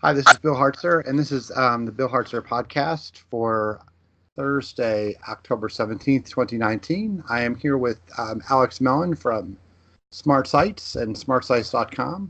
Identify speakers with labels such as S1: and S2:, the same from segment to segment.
S1: Hi, this is Bill Hartzer, and this is the Bill Hartzer podcast for Thursday, October 17th, 2019. I am here with Alex Melen from Smartsites and smartsites.com.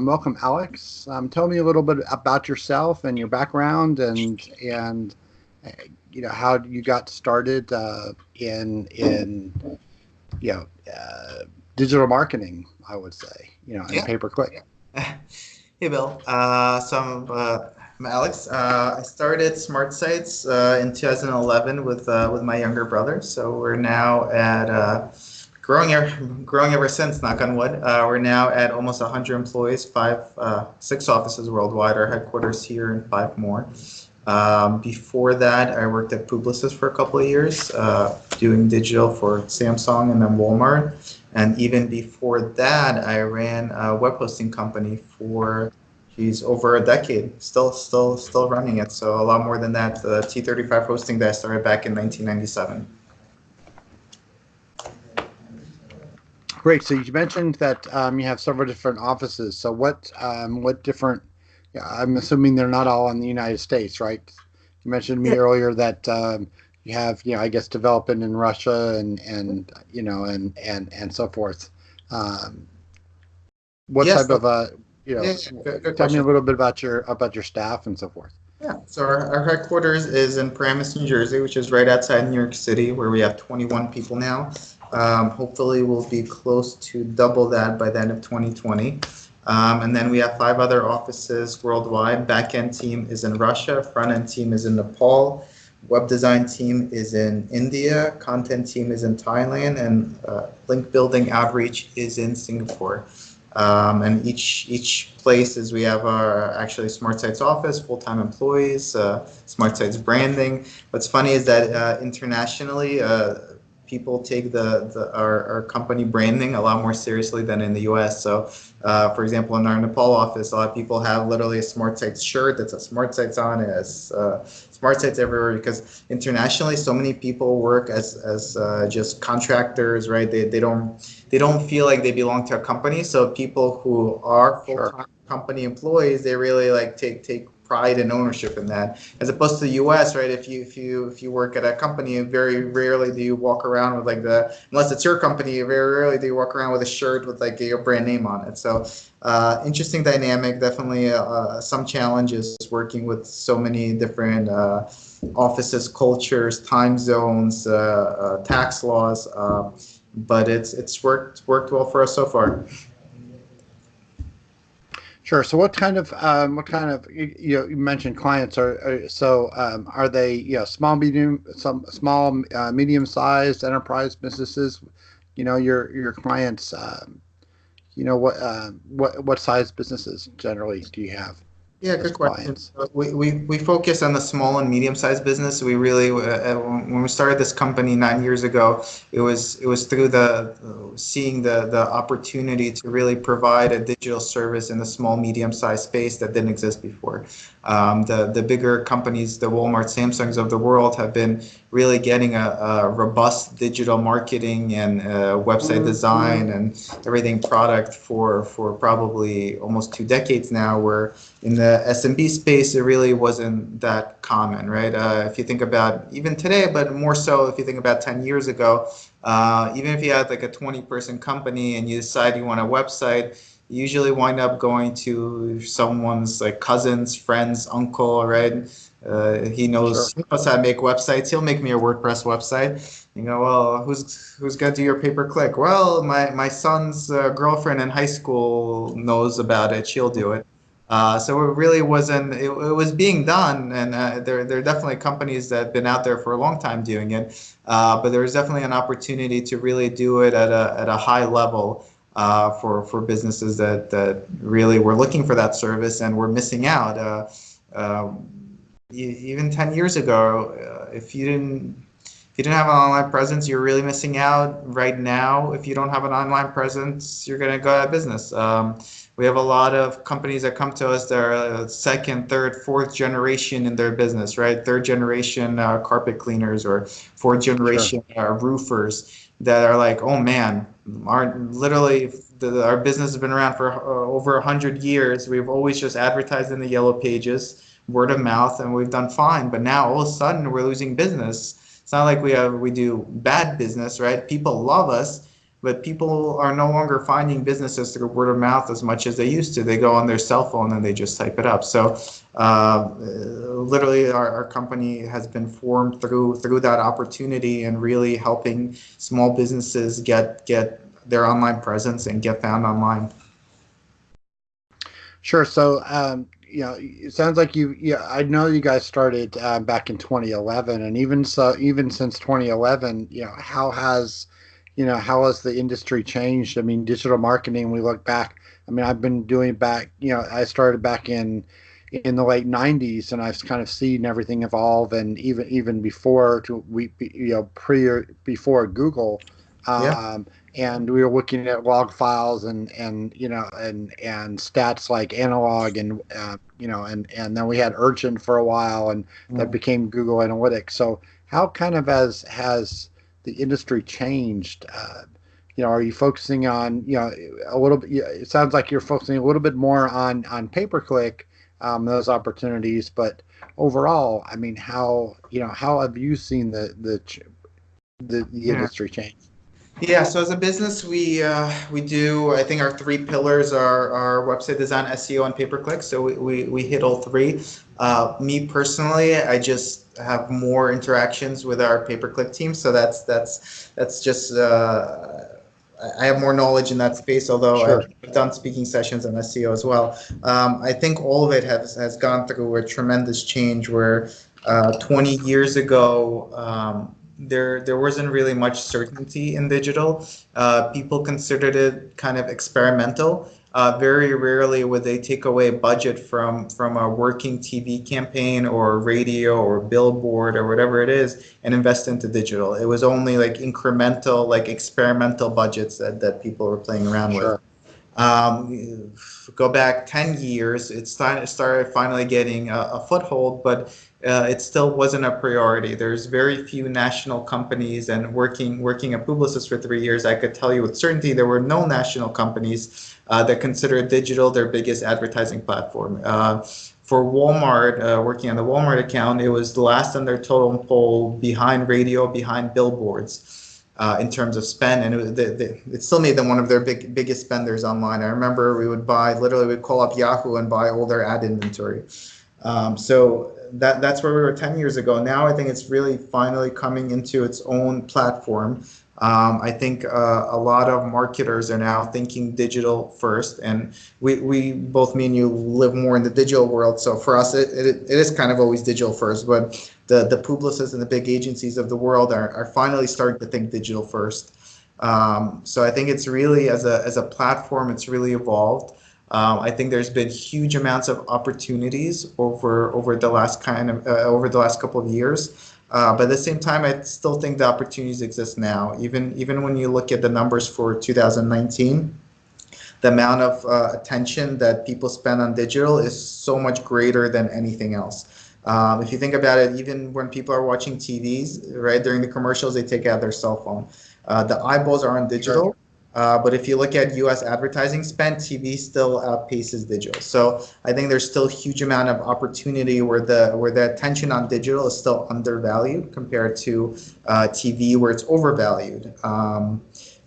S1: Welcome, Alex. Tell me a little bit about yourself and your background, and how you got started in you know digital marketing. I would say and
S2: Yeah.
S1: pay per click.
S2: Hey, Bill. I'm Alex. I started Smartsites in 2011 with my younger brother. So we're now at growing ever since. Knock on wood. We're now at almost 100 employees, six offices worldwide. Our headquarters here and five more. Before that, I worked at Publicis for a couple of years, doing digital for Samsung and then Walmart. And even before that, I ran a web hosting company for, geez, over a decade. Still running it. So a lot more than that. The T35 hosting that I started back in 1997.
S1: Great. So you mentioned that you have several different offices. So what different? Yeah, I'm assuming they're not all in the United States, right? You mentioned to me earlier that you have, I guess, development in Russia and so forth. Um, what
S2: Yes.
S1: type of
S2: Yeah, good
S1: tell me a
S2: question.
S1: little bit about your staff and so forth.
S2: Yeah, so our headquarters is in Paramus, New Jersey, which is right outside New York City, where we have 21 people now. Hopefully, we'll be close to double that by the end of 2020. And then we have five other offices worldwide. Back-end team is in Russia, front-end team is in Nepal, web design team is in India, content team is in Thailand, and link building outreach is in Singapore. And each place is we have our actually Smartsites office, full-time employees, Smartsites branding. What's funny is that internationally, people take our company branding a lot more seriously than in the US. So, for example, in our Nepal office, a lot of people have literally a Smartsites shirt that's a Smartsites on it, as Smartsites everywhere, because internationally, so many people work as just contractors, right? They don't feel like they belong to a company. So people who are
S1: Sure.
S2: full-time company employees, they really like take pride and ownership in that, as opposed to the US, right? If you work at a company, very rarely do you walk around with like unless it's your company, very rarely do you walk around with a shirt with like your brand name on it. So interesting dynamic, definitely some challenges working with so many different offices, cultures, time zones, tax laws. But it's worked well for us so far.
S1: Sure. So what kind of you mentioned clients are they medium sized enterprise businesses? Your clients. What size businesses generally do you have
S2: Yeah,
S1: as
S2: good question.
S1: clients?
S2: We focus on the small and medium-sized business. We really, when we started this company 9 years ago, it was through seeing the opportunity to really provide a digital service in the small, medium-sized space that didn't exist before. The bigger companies, the Walmart, Samsungs of the world, have been really getting a robust digital marketing and website design and everything product for probably almost 2 decades now, where in the SMB space, it really wasn't that common, right? If you think about even today, but more so if you think about 10 years ago, even if you had like a 20-person company and you decide you want a website, you usually wind up going to someone's like cousin's, friend's, uncle, right? He
S1: Sure.
S2: knows he knows how to make websites. He'll make me a WordPress website. You go, well, who's gonna do your pay-per-click? Well, my son's girlfriend in high school knows about it. She'll do it. So it really wasn't. It was being done, and there are definitely companies that have been out there for a long time doing it. But there was definitely an opportunity to really do it at a high level for businesses that really were looking for that service and were missing out. Even 10 years ago, if you didn't have an online presence, you're really missing out. Right now, if you don't have an online presence, you're going to go out of business. We have a lot of companies that come to us that are second, third, fourth generation in their business, right? Third generation carpet cleaners or fourth
S1: Sure.
S2: generation roofers that are like, oh man, literally our business has been around for over 100 years. We've always just advertised in the yellow pages, word of mouth, and we've done fine. But now all of a sudden we're losing business. It's not like we do bad business, right? People love us, but people are no longer finding businesses through word of mouth as much as they used to. They go on their cell phone and they just type it up. So literally our company has been formed through that opportunity and really helping small businesses get their online presence and get found online.
S1: Sure. So, it sounds like I know you guys started back in 2011, and even since 2011, how has the industry changed? I mean, digital marketing. We look back. I mean, I've been doing I started back in the late 90s, and I've kind of seen everything evolve, and even before before Google.
S2: Yeah.
S1: And we were looking at log files and stats like analog and then we had Urchin for a while, and that became Google Analytics. So how kind of has the industry changed? Are you focusing on a little bit? It sounds like you're focusing a little bit more on pay-per-click, those opportunities, but overall, I mean, how have you seen the industry change?
S2: Yeah, so as a business, we do, I think our three pillars are our website design, SEO, and pay-per-click. So we hit all three. Me personally, I just have more interactions with our pay-per-click team. So that's just I have more knowledge in that space, although
S1: Sure.
S2: I've done speaking sessions on SEO as well. I think all of it has gone through a tremendous change where 20 years ago, there wasn't really much certainty in digital. People considered it kind of experimental. Very rarely would they take away budget from a working TV campaign or radio or billboard or whatever it is and invest into digital. It was only like incremental, like experimental budgets that people were playing around with. Go back 10 years, it started finally getting a foothold, but it still wasn't a priority. There's very few national companies, and working at Publicis for 3 years, I could tell you with certainty there were no national companies that considered digital their biggest advertising platform. For Walmart, working on the Walmart account, it was the last on their totem pole behind radio, behind billboards. In terms of spend, and it still made them one of their biggest spenders online. I remember we'd call up Yahoo and buy all their ad inventory. So that's where we were 10 years ago. Now I think it's really finally coming into its own platform. I think a lot of marketers are now thinking digital first, and we both, me and you, live more in the digital world. So for us, it is kind of always digital first, but the Publicis and the big agencies of the world are finally starting to think digital first. So I think it's really, as a platform, it's really evolved. I think there's been huge amounts of opportunities over the last couple of years. But at the same time, I still think the opportunities exist now. Even when you look at the numbers for 2019, the amount of attention that people spend on digital is so much greater than anything else. If you think about it, even when people are watching TVs, right, during the commercials, they take out their cell phone. The eyeballs are on digital. But if you look at U.S. advertising spend, TV still outpaces digital. So I think there's still a huge amount of opportunity where the attention on digital is still undervalued compared to TV, where it's overvalued.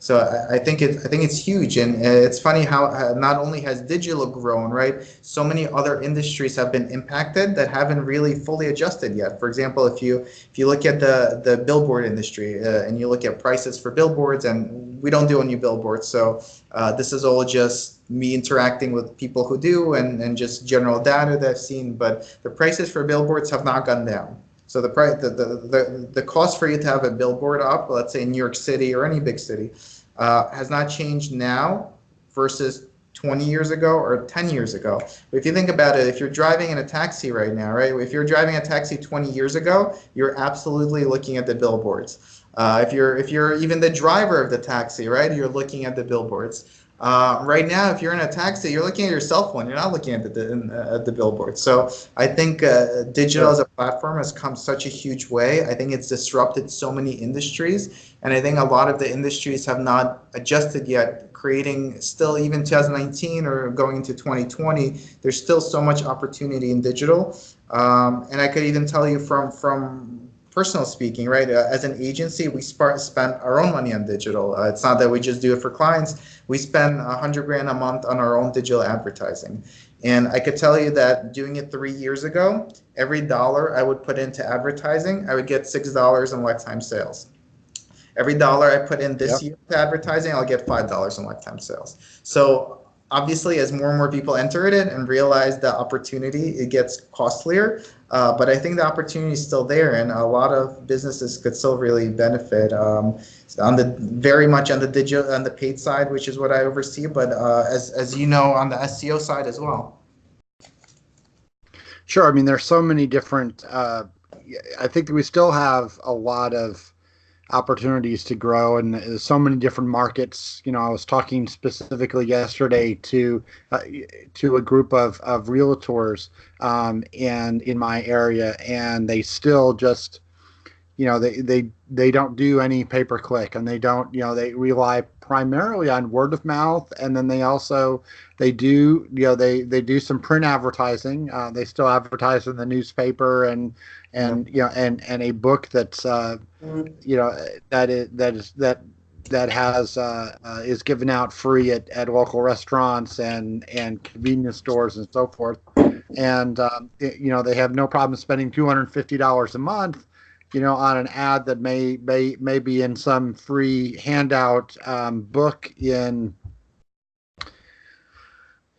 S2: So I think it's huge, and it's funny how not only has digital grown, right? So many other industries have been impacted that haven't really fully adjusted yet. For example, if you look at the billboard industry and you look at prices for billboards, and we don't do any billboards, so this is all just me interacting with people who do and just general data that I've seen. But the prices for billboards have not gone down. So the cost for you to have a billboard up, let's say in New York City or any big city, has not changed now versus 20 years ago or 10 years ago. But if you think about it, if you're driving in a taxi right now, right? If you're driving a taxi 20 years ago, you're absolutely looking at the billboards. If you're even the driver of the taxi, right? You're looking at the billboards. Right now, if you're in a taxi, you're looking at your cell phone. You're not looking at the billboard. So I think digital
S1: Sure.
S2: as a platform has come such a huge way. I think it's disrupted so many industries, and I think a lot of the industries have not adjusted yet. Creating still even 2019 or going into 2020, there's still so much opportunity in digital. And I could even tell you from personal speaking, right? As an agency, we spend our own money on digital. It's not that we just do it for clients. We spend 100 grand a month on our own digital advertising. And I could tell you that doing it 3 years ago, every dollar I would put into advertising, I would get $6 in lifetime sales. Every dollar I put in this
S1: Yep.
S2: year to advertising, I'll get $5 in lifetime sales. So obviously, as more and more people enter it and realize the opportunity, it gets costlier. But I think the opportunity is still there, and a lot of businesses could still really benefit on the very much on the digital on the paid side, which is what I oversee. But as you know, on the SEO side as well.
S1: Sure. I mean, there's so many different. I think that we still have a lot of opportunities to grow, and there's so many different markets. I was talking specifically yesterday to a group of realtors, and in my area, and they still just they don't do any pay per click, and they don't they rely primarily on word of mouth, and then they do they do some print advertising. They still advertise in the newspaper, and and a book that's that is given out free at local restaurants and convenience stores and so forth. And they have no problem spending $250 a month on an ad that may be in some free handout book in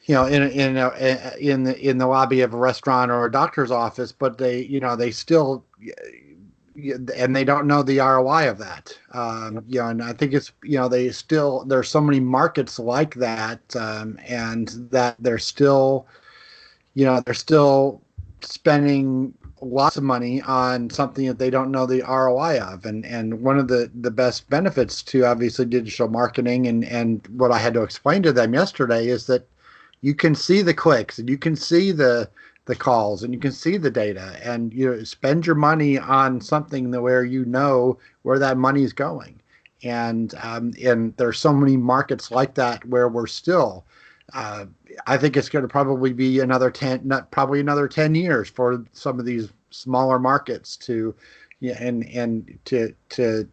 S1: in the lobby of a restaurant or a doctor's office, but they still and they don't know the ROI of that. And I think it's there's so many markets like that, and that they're still spending lots of money on something that they don't know the ROI of. And one of the best benefits to obviously digital marketing, and what I had to explain to them yesterday, is that you can see the clicks, and you can see the calls, and you can see the data, and spend your money on something where where that money is going. And there's so many markets like that where we're still I think it's going to probably be probably another 10 years for some of these smaller markets to to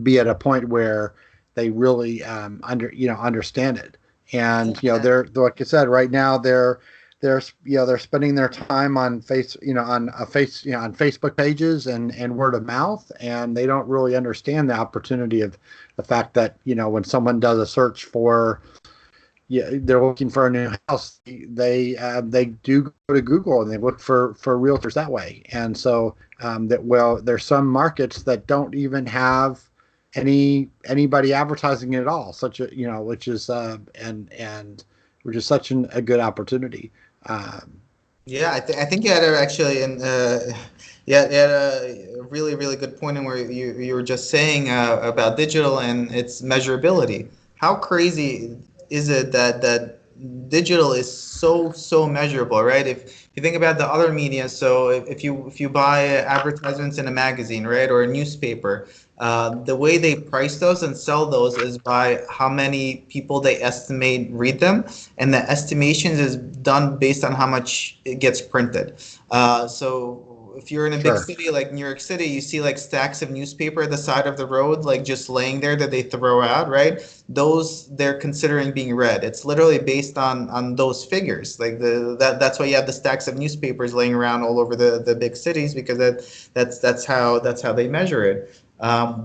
S1: be at a point where they really understand it. And they're, like I said, right now they're spending their time on on Facebook pages and word of mouth, and they don't really understand the opportunity of the fact that when someone does a search for they're looking for a new house, they do go to Google and they look for realtors that way. And so there's some markets that don't even have anybody advertising it at all, which is such a good opportunity.
S2: Yeah, I think you had actually, and yeah, you had a really really good point in where you were just saying about digital and its measurability. How crazy is it that digital is so measurable, right? If you think about the other media, so if you buy advertisements in a magazine, right, or a newspaper, the way they price those and sell those is by how many people they estimate read them, and the estimations is done based on how much it gets printed. So if you're in a big
S1: Sure.
S2: city like New York City, you see like stacks of newspaper at the side of the road, like just laying there that they throw out, right? Those they're considering being read. It's literally based on those figures. Like that's why you have the stacks of newspapers laying around all over the big cities, because that's how they measure it.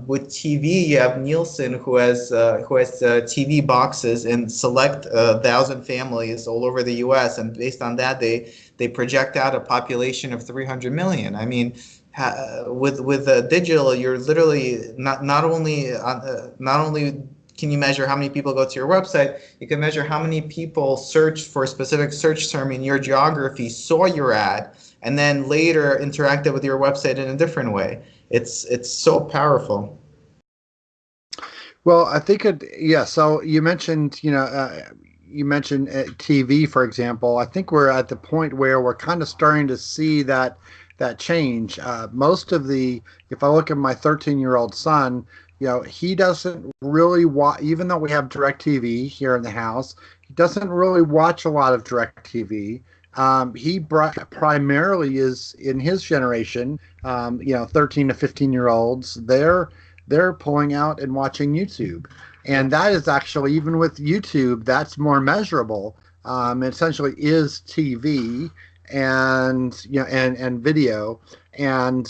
S2: With TV, you have Nielsen, who has TV boxes in select 1,000 families all over the U.S., and based on that, they project out a population of 300 million. I mean, with digital, you're literally not only can you measure how many people go to your website, you can measure how many people searched for a specific search term in your geography, saw your ad, and then later interacted with your website in a different way. It's so powerful.
S1: Well, I think yeah. So you mentioned, you mentioned TV, for example. I think we're at the point where we're kind of starting to see that change. Most of the, if I look at my 13-year-old son, he doesn't really watch, even though we have DirecTV here in the house, he doesn't really watch a lot of DirecTV. Primarily is in his generation, 13 to 15 year olds. They're pulling out and watching YouTube.
S2: Yeah.
S1: And that is actually, even with YouTube, that's more measurable. It essentially is TV and and video, and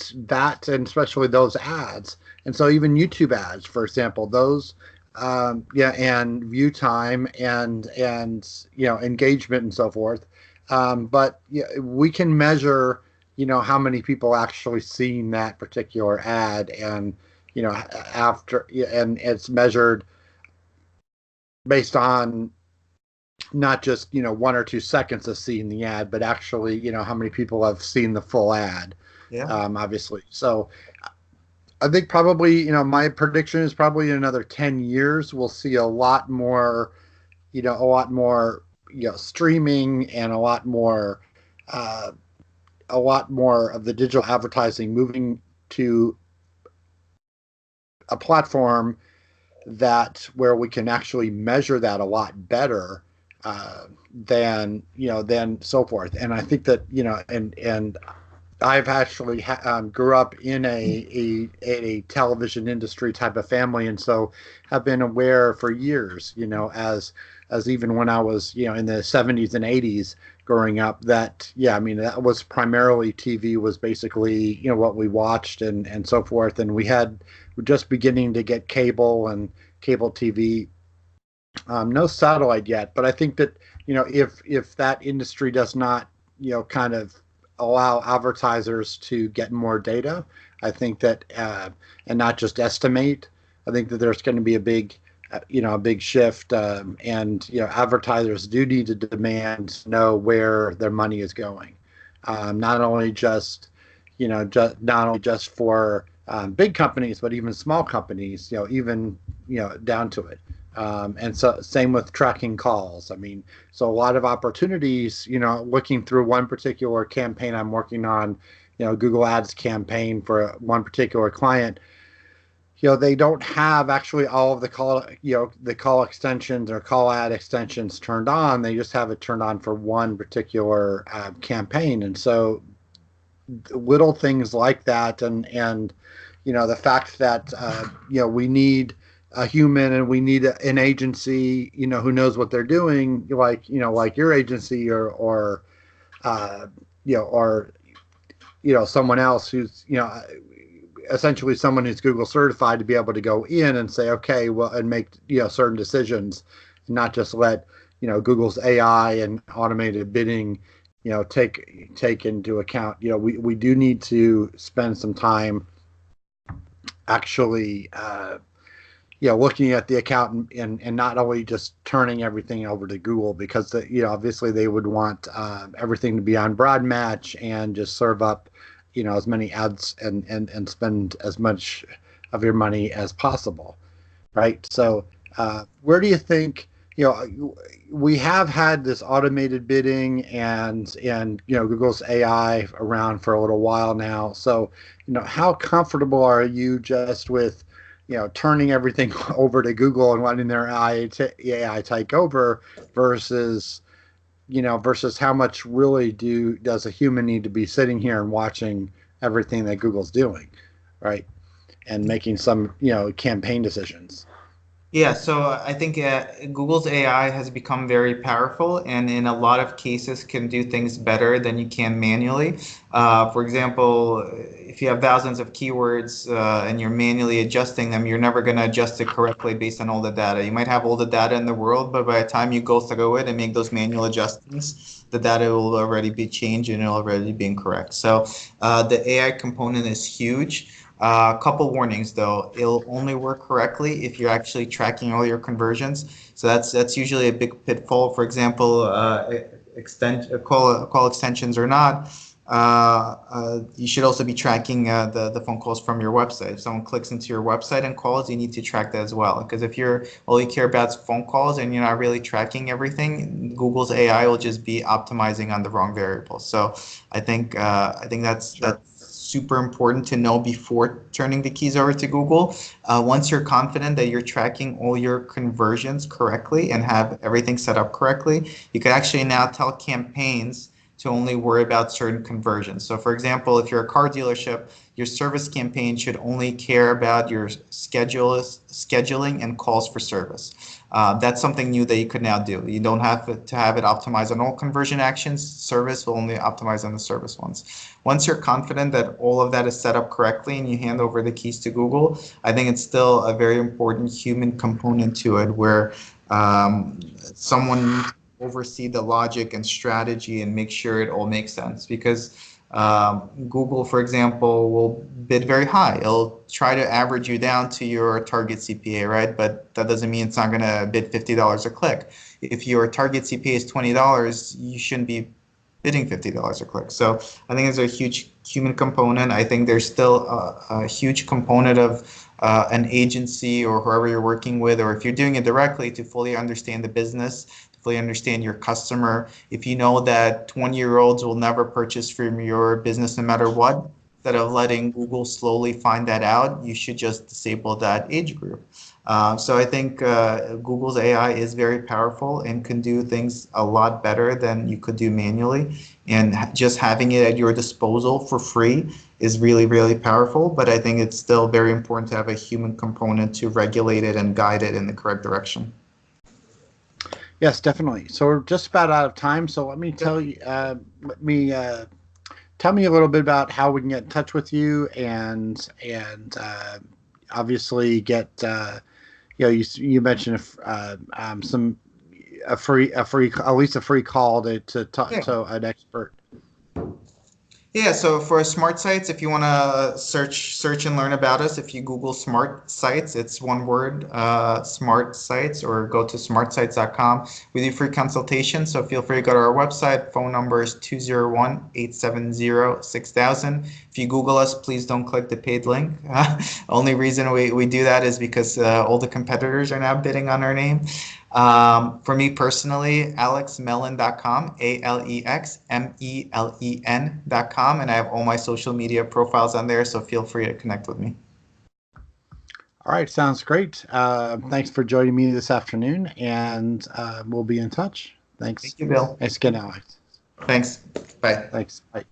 S1: especially those ads. And so even YouTube ads, for example, those and view time and engagement and so forth. But yeah, we can measure how many people actually seen that particular ad, and after, and it's measured based on not just 1 or 2 seconds of seeing the ad, but actually how many people have seen the full ad.
S2: Yeah.
S1: Obviously, so I think probably my prediction is probably in another 10 years we'll see a lot more, streaming, and uh, a lot more of the digital advertising moving to a platform that where we can actually measure that a lot better than so forth. And I think that and I've actually grew up in a television industry type of family, and so have been aware for years, as even when I was in the 70s and 80s growing up, that I mean, that was primarily TV was basically what we watched, and so forth. And we're just beginning to get cable and cable TV. No satellite yet, but I think that if that industry does not kind of allow advertisers to get more data, I think that and not just estimate. I think that there's going to be a big shift, and advertisers do need to demand to know where their money is going, not only just not only just for big companies, but even small companies, even down to it. And so same with tracking calls. I mean, so a lot of opportunities, looking through one particular campaign I'm working on, Google Ads campaign for one particular client. They don't have actually all of the call extensions or call ad extensions turned on. They just have it turned on for one particular campaign. And so little things like that, and the fact that we need a human, and we need an agency who knows what they're doing, like your agency, or someone else who's essentially someone who's Google certified, to be able to go in and say, okay, well, and make certain decisions, and not just let Google's AI and automated bidding take into account. We do need to spend some time actually looking at the account, and not only just turning everything over to Google, because obviously they would want everything to be on broad match and just serve up as many ads, and spend as much of your money as possible, right? So where do you think we have had this automated bidding and Google's AI around for a little while now? So how comfortable are you just with turning everything over to Google and letting their AI take over, versus versus how much really does a human need to be sitting here and watching everything that Google's doing, right? And making some campaign decisions.
S2: Yeah, so I think Google's AI has become very powerful, and in a lot of cases can do things better than you can manually. For example, if you have thousands of keywords and you're manually adjusting them, you're never going to adjust it correctly based on all the data. You might have all the data in the world, but by the time you go through it and make those manual adjustments, the data will already be changed and it'll already be incorrect. So the AI component is huge. A couple warnings though, it'll only work correctly if you're actually tracking all your conversions. So that's usually a big pitfall. For example, call extensions or not, you should also be tracking the phone calls from your website. If someone clicks into your website and calls, you need to track that as well. Because if you're all you care about is phone calls and you're not really tracking everything, Google's AI will just be optimizing on the wrong variables. So I think that's super important to know before turning the keys over to Google. Once you're confident that you're tracking all your conversions correctly and have everything set up correctly, you can actually now tell campaigns to only worry about certain conversions. So for example, if you're a car dealership, your service campaign should only care about your scheduling and calls for service. That's something new that you could now do. You don't have to have it optimized on all conversion actions. Service will only optimize on the service ones. Once you're confident that all of that is set up correctly and you hand over the keys to Google, I think it's still a very important human component to it where someone oversee the logic and strategy and make sure it all makes sense, because Google, for example, will bid very high. It'll try to average you down to your target CPA, right? But that doesn't mean it's not going to bid $50 a click. If your target CPA is $20, you shouldn't be bidding $50 a click. So I think it's a huge human component. I think there's still a huge component of an agency or whoever you're working with, or if you're doing it directly, to fully understand the business, to fully understand your customer. If you know that 20-year-olds will never purchase from your business no matter what, instead of letting Google slowly find that out, you should just disable that age group. So I think Google's AI is very powerful and can do things a lot better than you could do manually. And just having it at your disposal for free is really, really powerful. But I think it's still very important to have a human component to regulate it and guide it in the correct direction.
S1: Yes, definitely. So we're just about out of time. So let me tell you, tell me a little bit about how we can get in touch with you, and obviously get you mentioned a free at least a free call to talk to an expert.
S2: Yeah, so for Smartsites, if you want to search and learn about us, if you Google Smartsites, it's one word, Smartsites, or go to smartsites.com. We do free consultations, so feel free to go to our website. Phone number is 201-870-6000. If you Google us, please don't click the paid link. Only reason we do that is because all the competitors are now bidding on our name. For me personally, alexmelen.com, ALEXMELEN.com, and I have all my social media profiles on there, so feel free to connect with me.
S1: All right, sounds great. Thanks for joining me this afternoon, and we'll be in touch. Thanks.
S2: Thank you, Bill.
S1: Thanks again, Alex.
S2: Thanks. Bye.
S1: Thanks. Bye.